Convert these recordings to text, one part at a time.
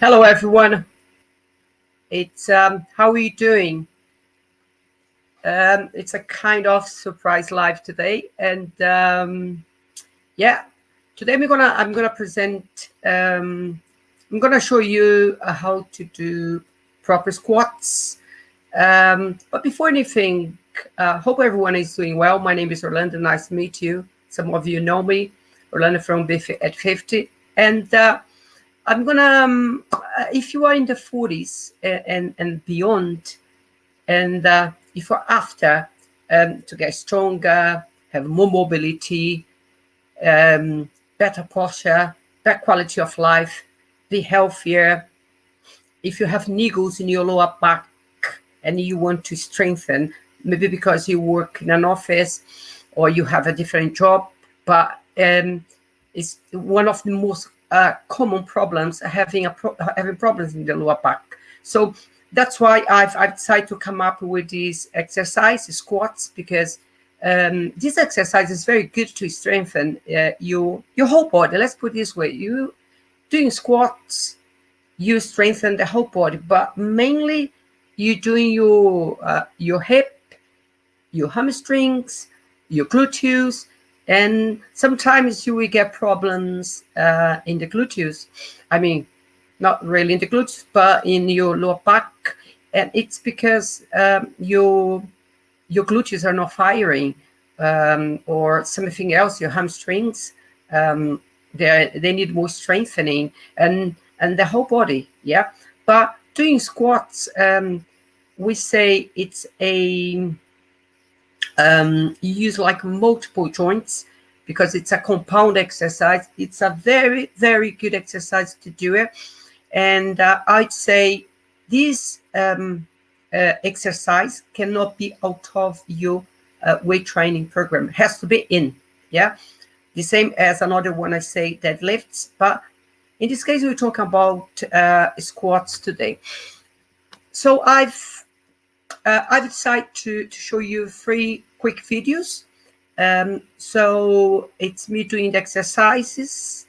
Hello, everyone. It's how are you doing? It's a kind of surprise live today, and yeah, today I'm gonna present. I'm gonna show you how to do proper squats. But before anything, hope everyone is doing well. My name is Orlando. Nice to meet you. Some of you know me, Orlando from Biff at 50, and I'm gonna, if you are in the 40s and beyond, and if you're after to get stronger, have more mobility, better posture, better quality of life, be healthier. If you have niggles in your lower back and you want to strengthen, maybe because you work in an office or you have a different job, but it's one of the most common problems having problems in the lower back. So that's why I've decided to come up with these exercise squats, because this exercise is very good to strengthen your whole body. Let's put it this way: you doing squats, you strengthen the whole body, but mainly you doing your hip, your hamstrings, your gluteus, and sometimes you will get problems in the gluteus. I mean, not really in the glutes, but in your lower back, and it's because your gluteus are not firing, or something else. Your hamstrings, they need more strengthening, and the whole body. Yeah, but doing squats, we say it's a you use like multiple joints because it's a compound exercise. It's a very, very good exercise to do it. And I'd say this exercise cannot be out of your weight training program. It has to be in. Yeah. The same as another one I say, deadlifts. But in this case, we're talking about squats today. So I've decided to show you 3 quick videos. So it's me doing the exercises,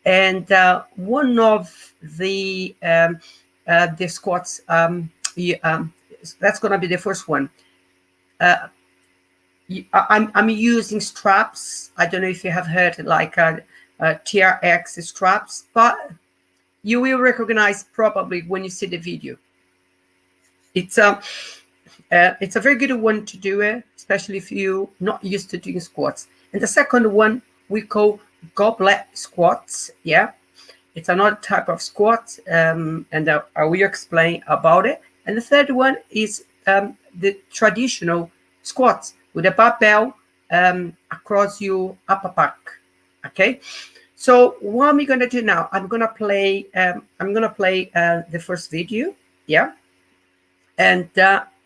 and one of the squats. That's gonna be the first one. I'm using straps. I don't know if you have heard like TRX straps, but you will recognize probably when you see the video. It's a very good one to do it, especially if you're not used to doing squats. And the second one we call goblet squats. Yeah, it's another type of squat, and I will explain about it. And the third one is the traditional squats with a barbell across your upper back. Okay. So what am I gonna do now? I'm gonna play the first video. Yeah. And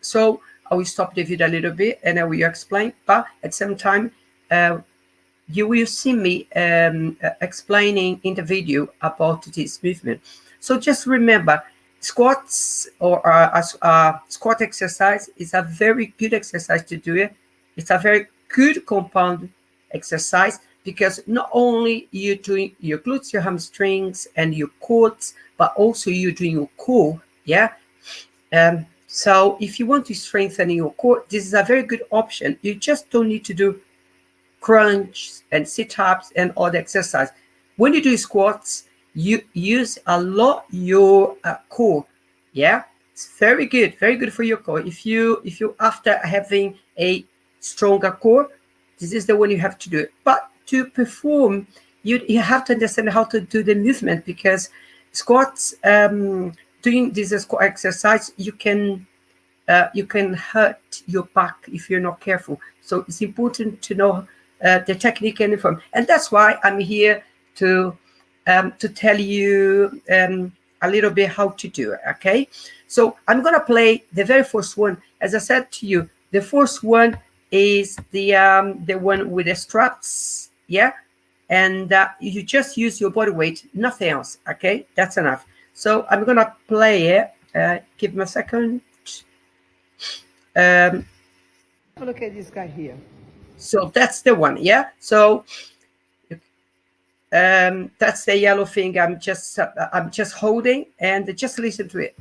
so I will stop the video a little bit and I will explain, but at the same time, you will see me explaining in the video about this movement. So just remember, squats or squat exercise is a very good exercise to do it. It's a very good compound exercise because not only you're doing your glutes, your hamstrings, and your quads, but also you're doing your core. Yeah. So if you want to strengthen your core, this is a very good option. You just don't need to do crunch and sit-ups and all the exercise. When you do squats, you use a lot your core. Yeah, it's very good for your core. If you after having a stronger core, this is the one you have to do it. But to perform, you have to understand how to do the movement, because squats, doing this squat exercise, you can hurt your back if you're not careful. So it's important to know the technique and form, and that's why I'm here to tell you a little bit how to do it. Okay, so I'm gonna play the very first one. As I said to you, the first one is the one with the straps. Yeah, and you just use your body weight, nothing else. Okay, that's enough. So I'm gonna play it. Give me a second. Look at this guy here. So that's the one. Yeah. So That's the yellow thing I'm just holding, and just listen to it.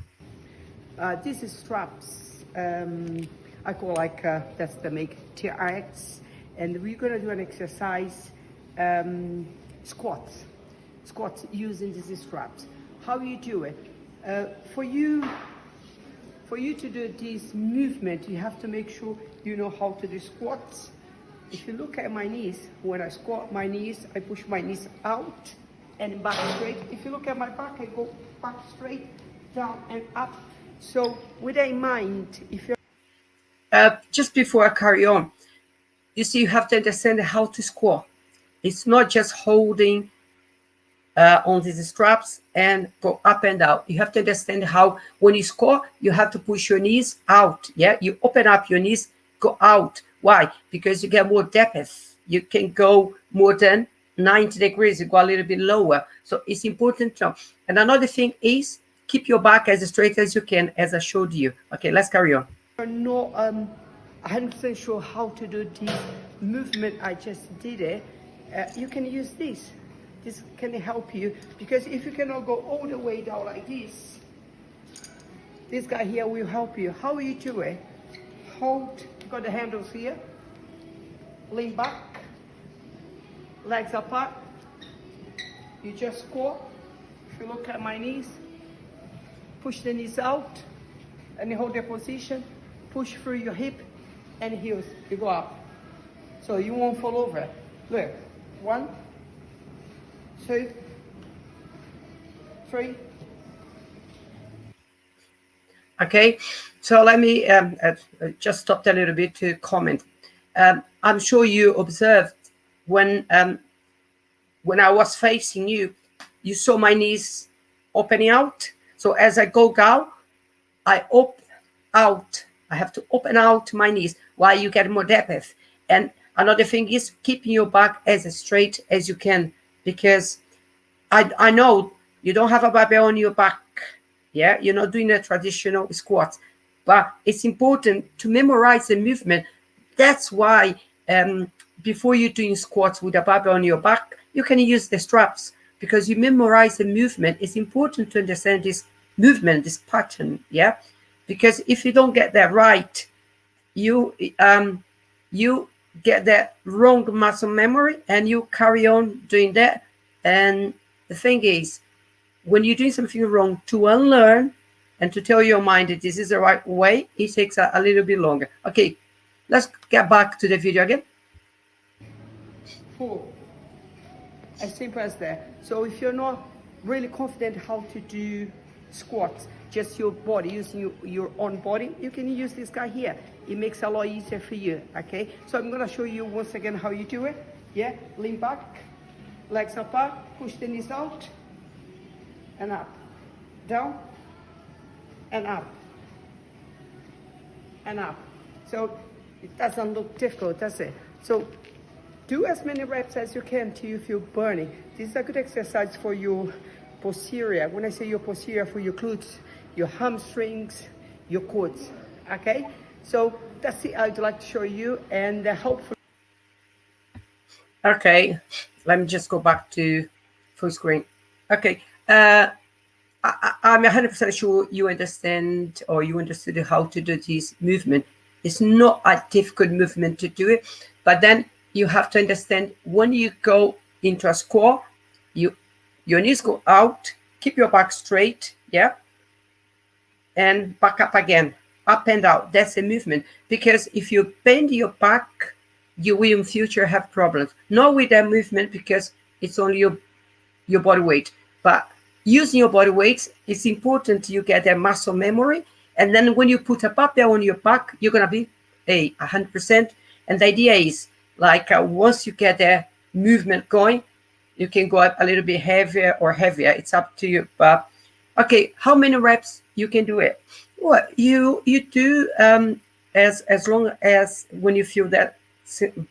This is straps. I call like that's the make TRX, and we're gonna do an exercise, squats using these straps. How you do it? For you to do this movement, you have to make sure you know how to do squats. If you look at my knees, when I squat my knees, I push my knees out and back straight. If you look at my back, I go back straight, down and up. So with that in mind, if you're just before I carry on, you see, you have to understand how to squat. It's not just holding on these straps and go up and out. You have to understand how, when you squat, you have to push your knees out. Yeah, you open up your knees, go out. Why? Because you get more depth. You can go more than 90 degrees. You go a little bit lower. So it's important to know. And another thing is keep your back as straight as you can, as I showed you. Okay, let's carry on. You're not 100% sure how to do this movement I just did it. You can use this. This can help you, because if you cannot go all the way down like this guy here will help you. How you do it? Hold, got the handles here, lean back, legs apart, you just squat. If you look at my knees, push the knees out and you hold the position, push through your hip and heels, you go up. So you won't fall over. Look, 1, 2, 3. Okay, so let me just stop a little bit to comment. I'm sure you observed when I was facing you, you saw my knees opening out. So as I go down, I open out. I have to open out my knees while you get more depth. And another thing is keeping your back as straight as you can, because I know you don't have a barbell on your back. Yeah, you're not doing a traditional squat, but it's important to memorize the movement. That's why before you're doing squats with a barbell on your back, you can use the straps, because you memorize the movement. It's important to understand this movement, this pattern. Yeah, because if you don't get that right, you get that wrong muscle memory and you carry on doing that. And the thing is, when you're doing something wrong, to unlearn and to tell your mind that this is the right way, it takes a little bit longer. Okay, let's get back to the video again. 4, as simple as that. So if you're not really confident how to do squats, just your body, using your own body, you can use this guy here. It makes it a lot easier for you. Okay, so I'm gonna show you once again how you do it. Yeah, lean back, legs apart, push the knees out and up, down and up and up. So it doesn't look difficult, does it? So do as many reps as you can till you feel burning. This is a good exercise for your posterior. When I say your posterior, for your glutes, your hamstrings, your quads. Okay, so that's it I'd like to show you, and hopefully. Okay, let me just go back to full screen. Okay, I'm 100% sure you understand, or you understood how to do this movement. It's not a difficult movement to do it, but then you have to understand, when you go into a squat, your knees go out, keep your back straight, yeah, and back up again, up and out. That's a movement, because if you bend your back, you will in future have problems. Not with that movement, because it's only your body weight, but using your body weight, it's important you get that muscle memory. And then when you put a barbell on your back, you're gonna be 100%. And the idea is, like, once you get the movement going, you can go up a little bit heavier or heavier. It's up to you. But okay, how many reps you can do it? Well, you do as long as when you feel that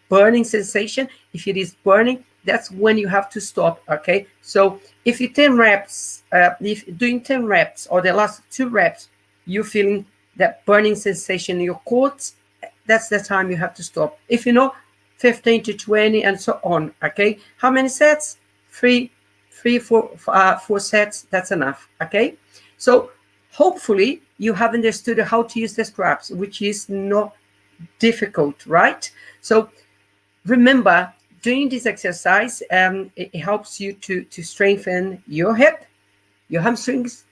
burning sensation. If it is burning, that's when you have to stop. Okay, so if you 10 reps, if doing 10 reps or the last 2 reps, you're feeling that burning sensation in your quads, that's the time you have to stop. If you know, 15 to 20 and so on. Okay, how many sets? four sets, that's enough. Okay, so hopefully you have understood how to use the straps, which is not difficult, right? So remember, doing this exercise, it helps you to strengthen your hip, your hamstrings,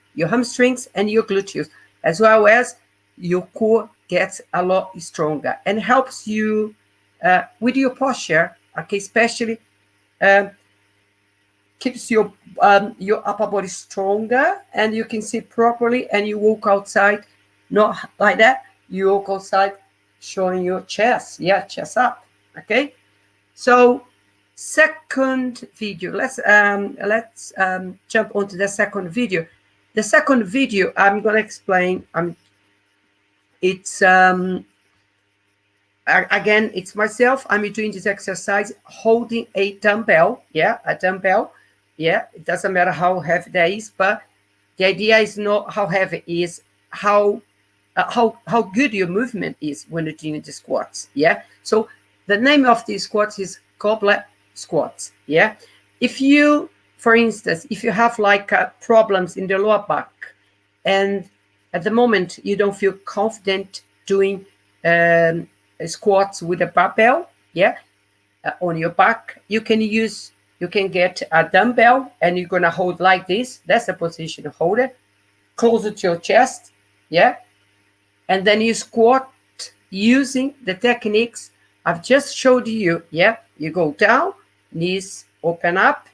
and your gluteus, as well as your core gets a lot stronger and helps you with your posture. Okay, especially keeps your upper body stronger, and you can sit properly, and you walk outside not like that. You walk outside showing your chest, chest up. Okay, so second video, let's jump onto the second video. The second video I'm going to explain, it's again, it's myself. I'm doing this exercise holding a dumbbell. A dumbbell. It doesn't matter how heavy that is, but the idea is not how heavy it is, how good your movement is when you're doing the squats. So the name of these squats is goblet squats. If you, for instance, if you have like problems in the lower back, and at the moment you don't feel confident doing squats with a barbell, on your back, you can get a dumbbell, and you're gonna hold like this. That's the position to hold it, closer to your chest, and then you squat using the techniques I've just showed you. You go down, knees open up,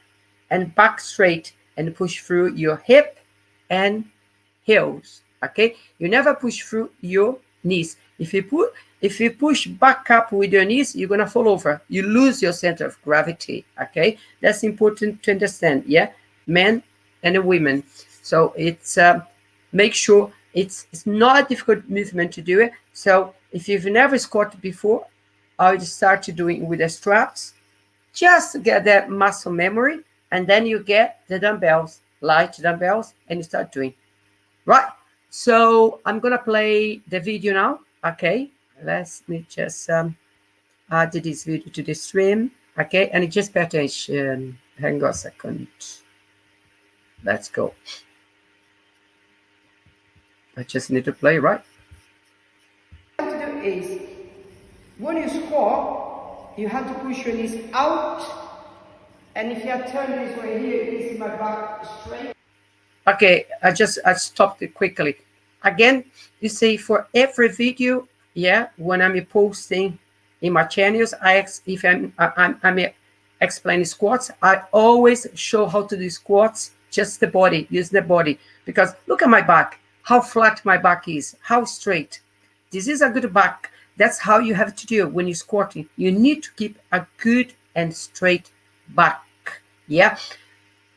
and back straight, and push through your hip and heels. Okay, you never push through your knees. If you push back up with your knees, you're gonna fall over. You lose your center of gravity. Okay, that's important to understand. Men and women. So it's make sure it's not a difficult movement to do it. So if you've never squatted before, I would start doing with the straps, just to get that muscle memory, and then you get the dumbbells, light dumbbells, and you start doing. Right. So I'm gonna play the video now. Okay, let me just add this video to the stream. Okay, and just pay attention. Hang on a second. Let's go. I just need to play, right? What you have to do is, when you squat, you have to push your knees out, and if you turn this way here, you can see my back straight. Okay, I stopped it quickly. Again, you see, for every video, when I'm posting in my channels, if I'm explaining squats, I always show how to do squats, just the body, use the body. Because look at my back, how flat my back is, how straight. This is a good back. That's how you have to do it when you're squatting. You need to keep a good and straight back.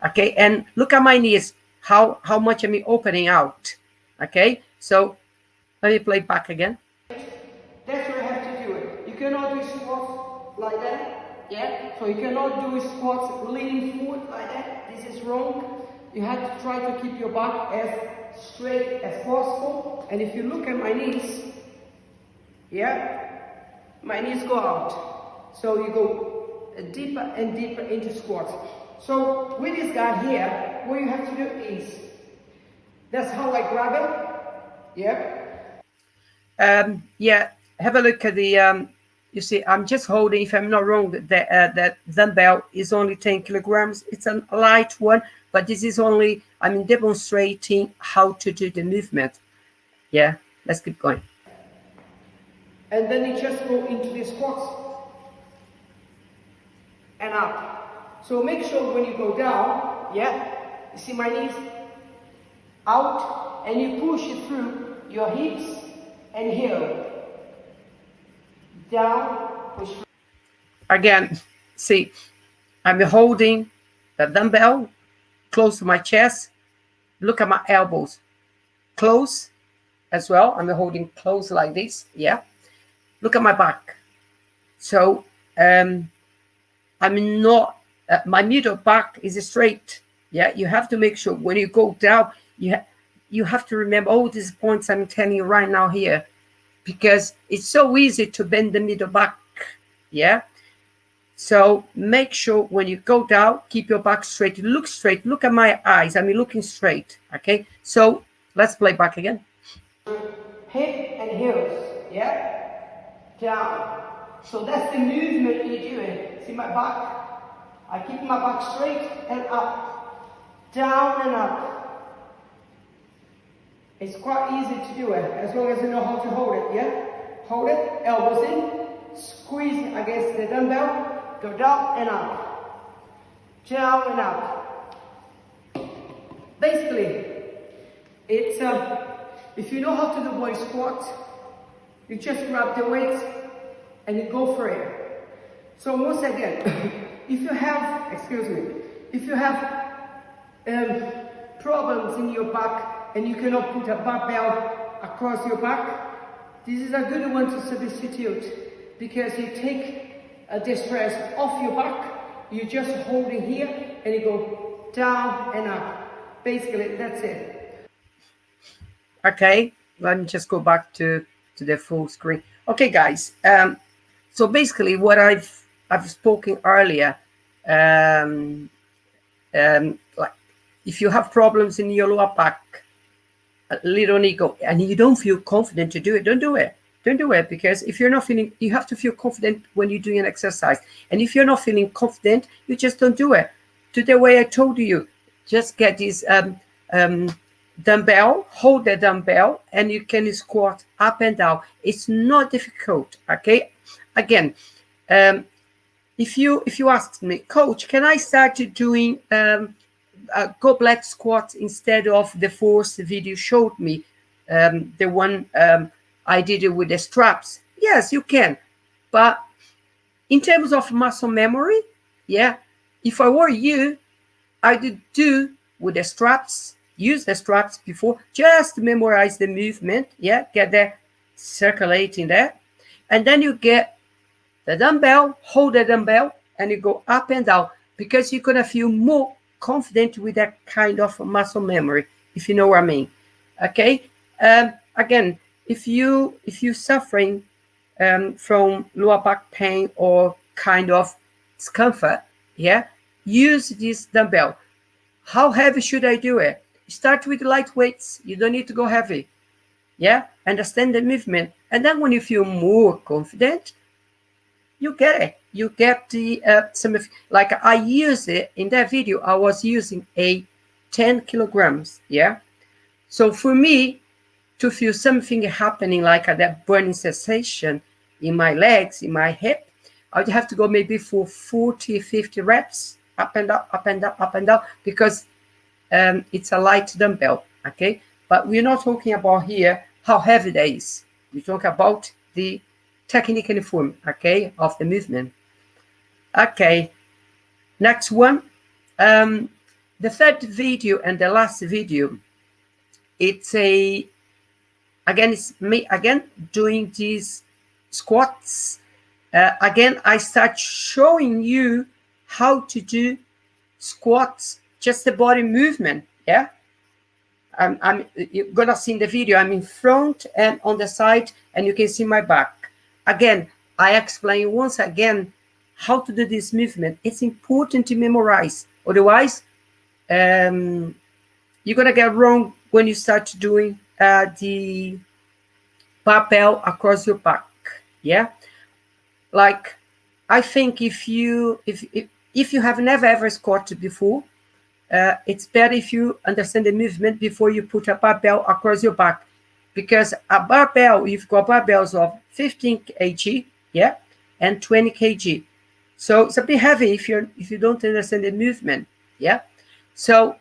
Okay, and look at my knees, how much I'm opening out. Okay, so let me play back again. That's where you have to do it. You cannot do squats like that. So you cannot do squats leaning forward like that. This is wrong. You have to try to keep your back as straight as possible. And if you look at my knees, my knees go out. So you go deeper and deeper into squats. So with this guy here, what you have to do is, that's how I grab it. Have a look at the, you see, I'm just holding, if I'm not wrong, that dumbbell is only 10 kilograms. It's a light one, but this is only, I'm demonstrating how to do the movement. Let's keep going. And then you just go into the squats and up. So make sure when you go down, you see my knees out, and you push it through your hips and heel. Down, push through. Again, see, I'm holding the dumbbell close to my chest. Look at my elbows, close as well. I'm holding close like this. Look at my back. So I'm not, my middle back is straight. You have to make sure when you go down, you have to remember all these points I'm telling you right now here, because it's so easy to bend the middle back. So make sure when you go down, keep your back straight. Look straight. Look at my eyes. I'm looking straight. Okay. So let's play back again. Hip and heels. Yeah. Down. So that's the movement you're doing. See my back? I keep my back straight and up. Down and up. It's quite easy to do it as long as you know how to hold it. Yeah. Hold it. Elbows in. Squeeze against the dumbbell. Go down and up, down and up. Basically, it's if you know how to do body squat, you just grab the weights and you go for it. So once again, if you have, if you have problems in your back and you cannot put a barbell across your back, this is a good one to substitute because you take the stress off your back, you just hold it here and you go down and up. Basically, that's it. Okay, let me just go back to the full screen. Okay, guys. So basically, what I've spoken earlier, like if you have problems in your lower back, little ego, and you don't feel confident to do it, don't do it. Don't do it, because if you're not feeling, you have to feel confident when you're doing an exercise. And if you're not feeling confident, you just don't do it. Do the way I told you. Just get this dumbbell, hold the dumbbell, and you can squat up and down. It's not difficult, okay? Again, if you ask me, Coach, can I start doing goblet squats instead of the first video showed me, the one I did it with the straps? Yes, you can. But in terms of muscle memory, yeah, if I were you, I would do with the straps, use the straps before, just memorize the movement, yeah, get there circulating there. And then you get the dumbbell, hold the dumbbell, and you go up and down, because you're going to feel more confident with that kind of muscle memory, if you know what I mean. Okay. Again, if you're suffering from lower back pain or kind of discomfort, yeah, use this dumbbell. How heavy should I do it? Start with light weights. You don't need to go heavy. Yeah, understand the movement, and then when you feel more confident, you get it. You get the some of, like I use it in that video. I was using a 10 kilograms. Yeah, so for me to feel something happening, like that burning sensation in my legs, in my hip, I would have to go maybe for 40, 50 reps, up and up, up and up, up and down, because it's a light dumbbell, okay? But we're not talking about here how heavy that is. We talk about the technique and form, okay, of the movement. Okay, next one. The third video and the last video, it's me again doing these squats. Again, I start showing you how to do squats, just the body movement. Yeah, you're gonna see in the video, I'm in front and on the side, and you can see my back. Again, I explain once again how to do this movement. It's important to memorize, otherwise you're gonna get wrong when you start doing the barbell across your back. Yeah, like I think if you have never ever squatted before, it's better if you understand the movement before you put a barbell across your back, because a barbell, you've got barbells of 15 kg, yeah, and 20 kg, so it's a bit heavy if you don't understand the movement. Yeah, so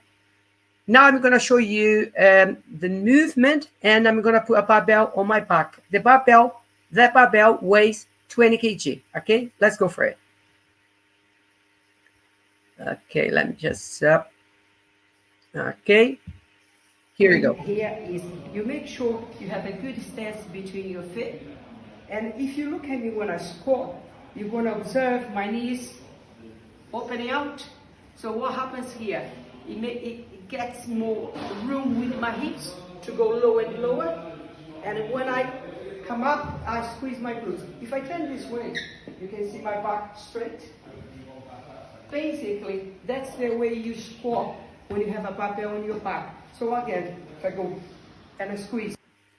now I'm going to show you the movement, and I'm going to put a barbell on my back. That barbell weighs 20 kg. Okay, let's go for it. Okay, let me just okay, here we go. Here is, you make sure you have a good stance between your feet, and if you look at me when I squat, you're going to observe my knees opening out. So what happens here? It gets more room with my hips to go lower and lower, and when I come up, I squeeze my glutes. If I turn this way, you can see my back straight. basically, that's the way you squat when you have a barbell on your back. So again, if I go and I squeeze.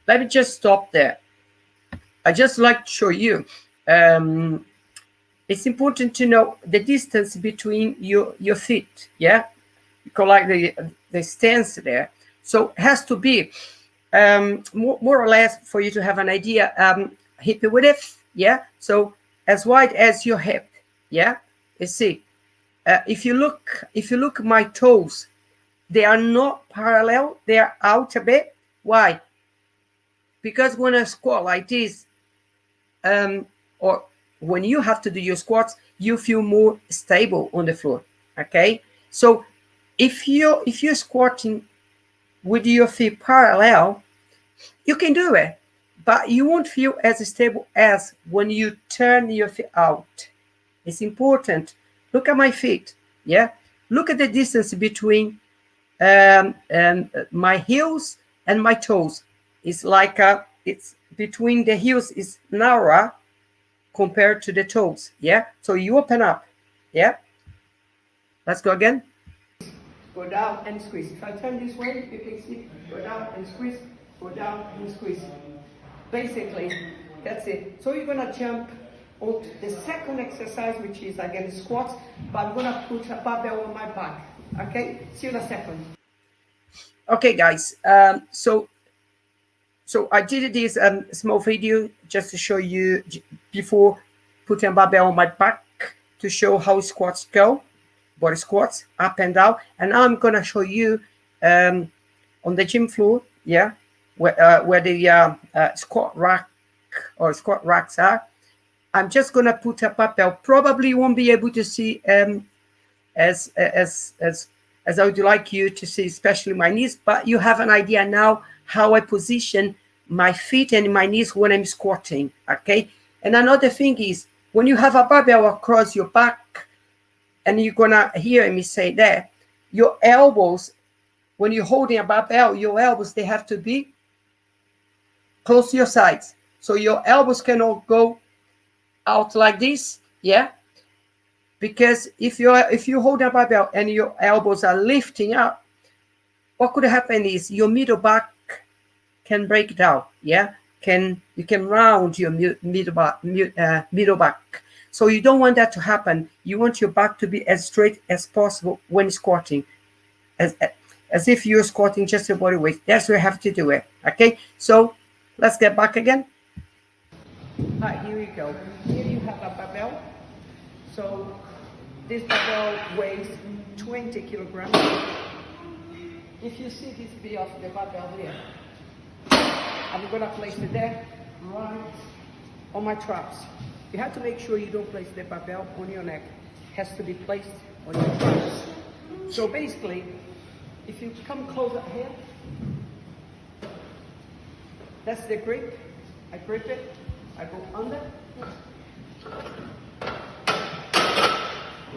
Let me just stop there. I just like to show you. It's important to know the distance between your feet. Yeah, you call like the stance there. So it has to be more or less for you to have an idea. Hip width. Yeah. So as wide as your hip. Yeah. You see. If you look at my toes, they are not parallel. They are out a bit. Why? Because when I squat like this, or when you have to do your squats, you feel more stable on the floor. Okay. So if you're squatting with your feet parallel, you can do it, but you won't feel as stable as when you turn your feet out. It's important. Look at my feet. Yeah. Look at the distance between my heels and my toes. It's like it's between the heels is narrower compared to the toes. Yeah. So you open up. Yeah. Let's go again. Go down and squeeze. If I turn this way, you can see. Go down and squeeze. Go down and squeeze. Basically, that's it. So you're gonna jump on the second exercise, which is again squats, but I'm gonna put a barbell on my back. Okay, see you in a second. Okay, guys. So I did this small video just to show you before putting a barbell on my back to show how squats go, body squats up and down, and now I'm gonna show you on the gym floor. Yeah. Where the squat rack or squat racks are. I'm just gonna put a barbell. Probably you won't be able to see as I would like you to see, especially my knees, but you have an idea now how I position my feet and my knees when I'm squatting. Okay. And another thing is when you have a barbell across your back, and you're gonna hear me say that your elbows, when you're holding a barbell, your elbows, they have to be close to your sides. So your elbows cannot go out like this. Yeah. Because if you hold a barbell and your elbows are lifting up, what could happen is your middle back can break down. Yeah. You can round your middle back. So you don't want that to happen. You want your back to be as straight as possible when squatting. As if you're squatting just your body weight. That's where you have to do it. Okay. So let's get back again. Right, here we go. Here you have a barbell. So this barbell weighs 20 kilograms. If you see this bit of the barbell here, I'm gonna place it there, right on my traps. You have to make sure you don't place the barbell on your neck. It has to be placed on your traps. So basically, if you come closer here, that's the grip. I grip it, I go under.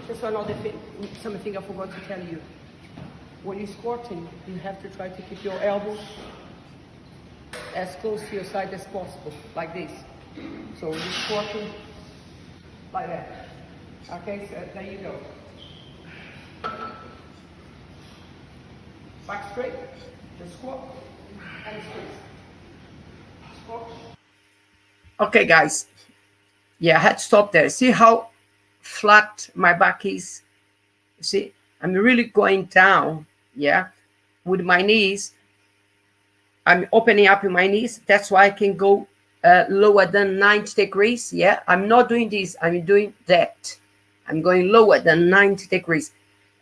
Just another thing, something I forgot to tell you. When you're squatting, you have to try to keep your elbows as close to your side as possible, like this. So you're squatting like that. Okay, so there you go. Back straight, just squat and squeeze. Squat. Okay, guys. Yeah, I had to stop there. See how flat my back is? See, I'm really going down, yeah, with my knees. I'm opening up in my knees. That's why I can go lower than 90 degrees. Yeah, I'm not doing this. I'm doing that. I'm going lower than 90 degrees.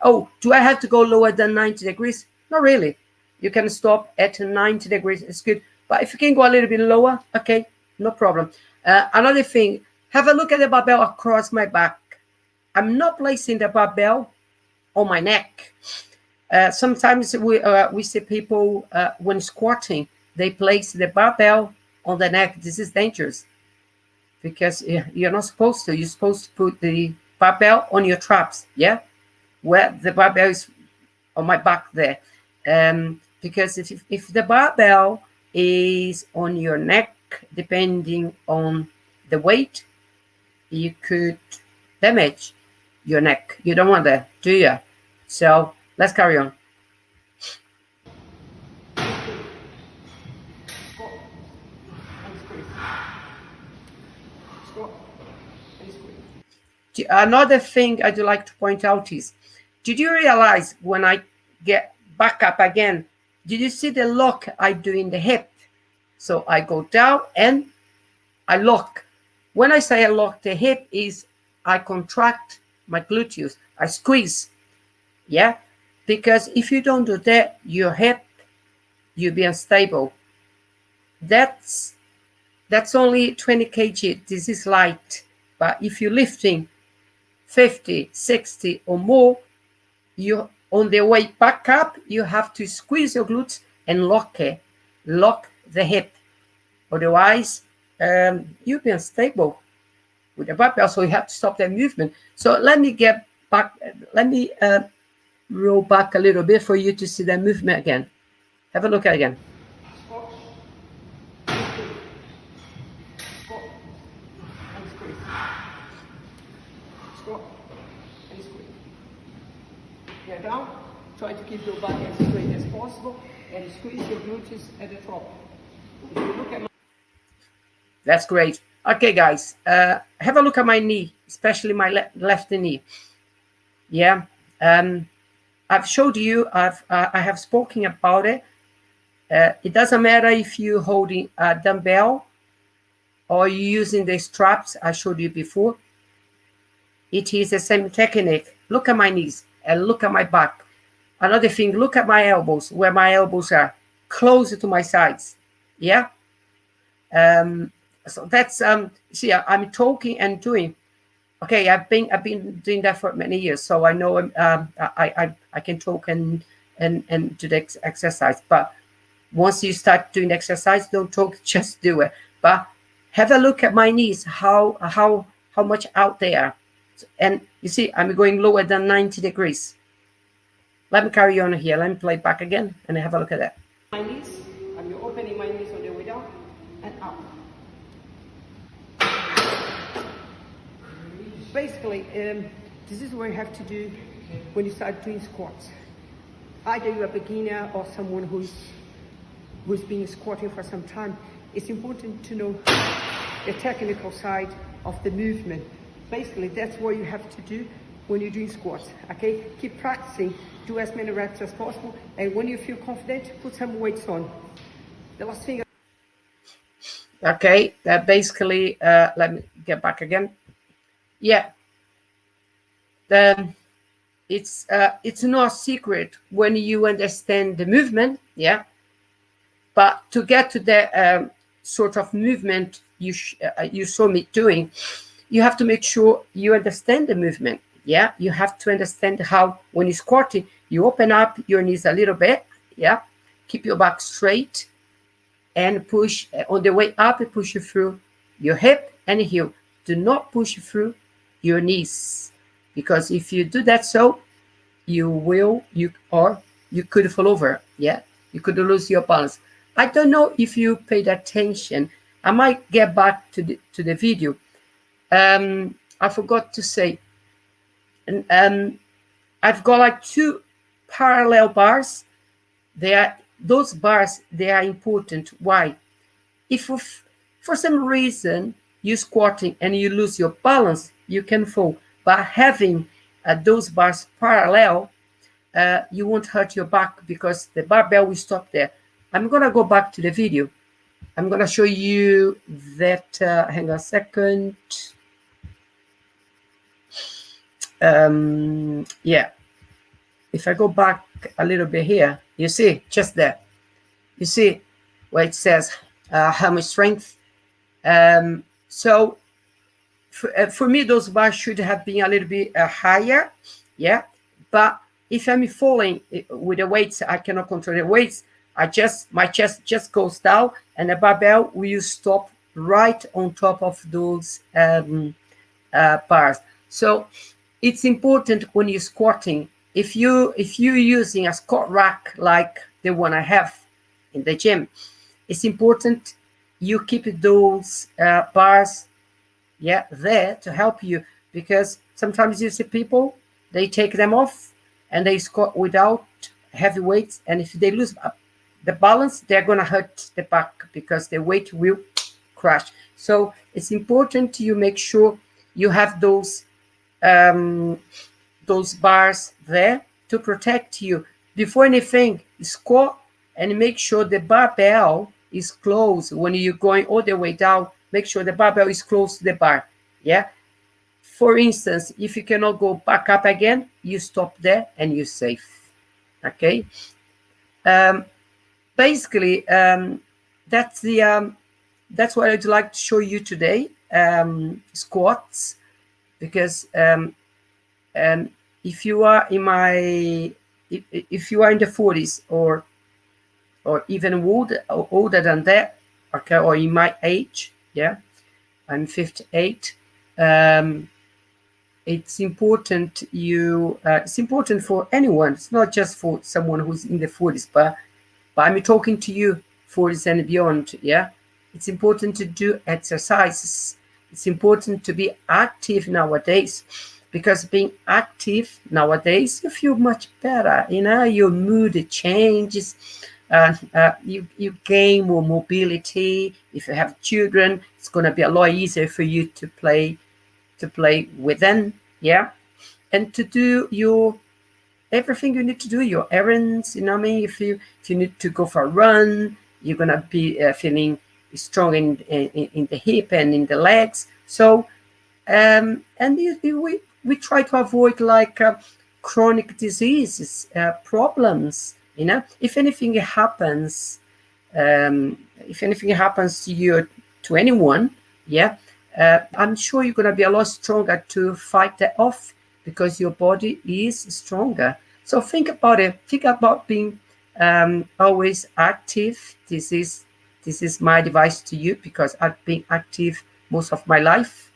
Oh, do I have to go lower than 90 degrees? Not really. You can stop at 90 degrees. It's good. But if you can go a little bit lower, okay, no problem. Another thing, have a look at the barbell across my back. I'm not placing the barbell on my neck. Sometimes we see people when squatting, they place the barbell on the neck. This is dangerous because you're not supposed to. You're supposed to put the barbell on your traps, yeah, where the barbell is on my back there. Because if the barbell is on your neck, depending on the weight, you could damage your neck. You don't want that, do you? So let's carry on. Another thing I'd like to point out is, did you realize when I get back up again, did you see the lock I do in the hip? So I go down and I lock. When I say I lock the hip, is I contract my gluteus, I squeeze. Yeah, because if you don't do that, your hip, you'll be unstable. That's only 20 kg. This is light. But if you're lifting 50, 60 or more, you on the way back up, you have to squeeze your glutes and lock the hip. Otherwise, you'll be unstable with the barbell, so you have to stop that movement. So let me get back. Let me roll back a little bit for you to see that movement again. Have a look at it again. Get down, try to keep your back as straight as possible and squeeze your glutes at the top. If you look at that's great. Okay, guys, have a look at my knee, especially my left knee. Yeah, I've showed you, I have spoken about it. It doesn't matter if you're holding a dumbbell or you're using the straps I showed you before. It is the same technique. Look at my knees and look at my back. Another thing, look at my elbows, where my elbows are closer to my sides. Yeah. So that's see, I'm talking and doing. Okay, I've been doing that for many years, so I know I can talk and do the exercise. But once you start doing exercise, don't talk, just do it. But have a look at my knees, how much out there. And you see, I'm going lower than 90 degrees. Let me carry on here. Let me play back again and have a look at that. My knees, I'm opening my knees on the way down and up. Basically, this is what you have to do when you start doing squats. Either you're a beginner or someone who's been squatting for some time. It's important to know the technical side of the movement. Basically, that's what you have to do when you're doing squats, okay? Keep practicing, do as many reps as possible, and when you feel confident, put some weights on. The last thing... Okay, basically, let me get back again. Yeah, it's not a secret when you understand the movement, yeah? But to get to the sort of movement you saw me doing, you have to make sure you understand the movement. Yeah, you have to understand how, when you're squatting, you open up your knees a little bit. Yeah, keep your back straight and push on the way up. Push you through your hip and heel. Do not push through your knees, because if you do that, so you could fall over. Yeah, you could lose your balance. I don't know if you paid attention. I might get back to the video. I forgot to say, and I've got like two parallel bars. Those bars, they are important. Why? If for some reason you're squatting and you lose your balance, you can fall. But having those bars parallel, you won't hurt your back because the barbell will stop there. I'm gonna go back to the video. I'm gonna show you that. Hang on a second. Yeah, if I go back a little bit here, you see, just there, you see where it says hammer strength. So for me, those bars should have been a little bit higher. Yeah, but if I'm falling with the weights, I cannot control the weights. My chest just goes down, and the barbell will stop right on top of those bars. So it's important when you're squatting. If you're using a squat rack like the one I have in the gym, it's important you keep those bars, yeah, there to help you, because Sometimes you see people, they take them off and they squat without heavy weights, and if they lose the balance, they're going to hurt the back because the weight will crash. So it's important you make sure you have those bars there to protect you. Before anything, squat and make sure the barbell is close. When you're going all the way down, make sure the barbell is close to the bar. Yeah. For instance, if you cannot go back up again, you stop there and you're safe. Okay. Basically, that's what I'd like to show you today. Squats, because if you are in if you are in the 40s or even older than that, okay, or in my age, yeah, I'm 58. It's important it's important for anyone. It's not just for someone who's in the 40s, but I'm talking to you 40s and beyond. Yeah, it's important to do exercises. It's important to be active nowadays, because being active nowadays, you feel much better. Your mood changes. You gain more mobility. If you have children, it's going to be a lot easier for you to play with them. Yeah, and to do everything you need to do, your errands. If you need to go for a run, you're going to be feeling strong in the hip and in the legs. So and we try to avoid chronic diseases, problems. If anything happens to you, to anyone, yeah, I'm sure you're going to be a lot stronger to fight that off, because your body is stronger. So think about it. Think about being always active. This is my advice to you, because I've been active most of my life.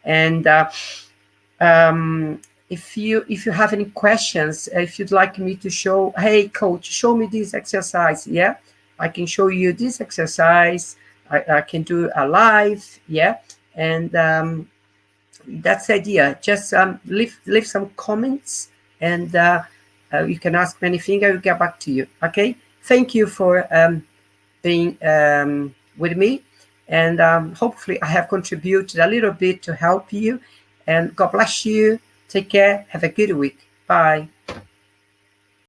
And if you have any questions, if you'd like me to show, hey coach, show me this exercise, yeah, I can show you this exercise. I can do a live, yeah. And that's the idea. Just leave some comments, and you can ask me anything. I will get back to you. Okay. Thank you for being with me, and hopefully I have contributed a little bit to help you. And God bless you. Take care. Have a good week. Bye.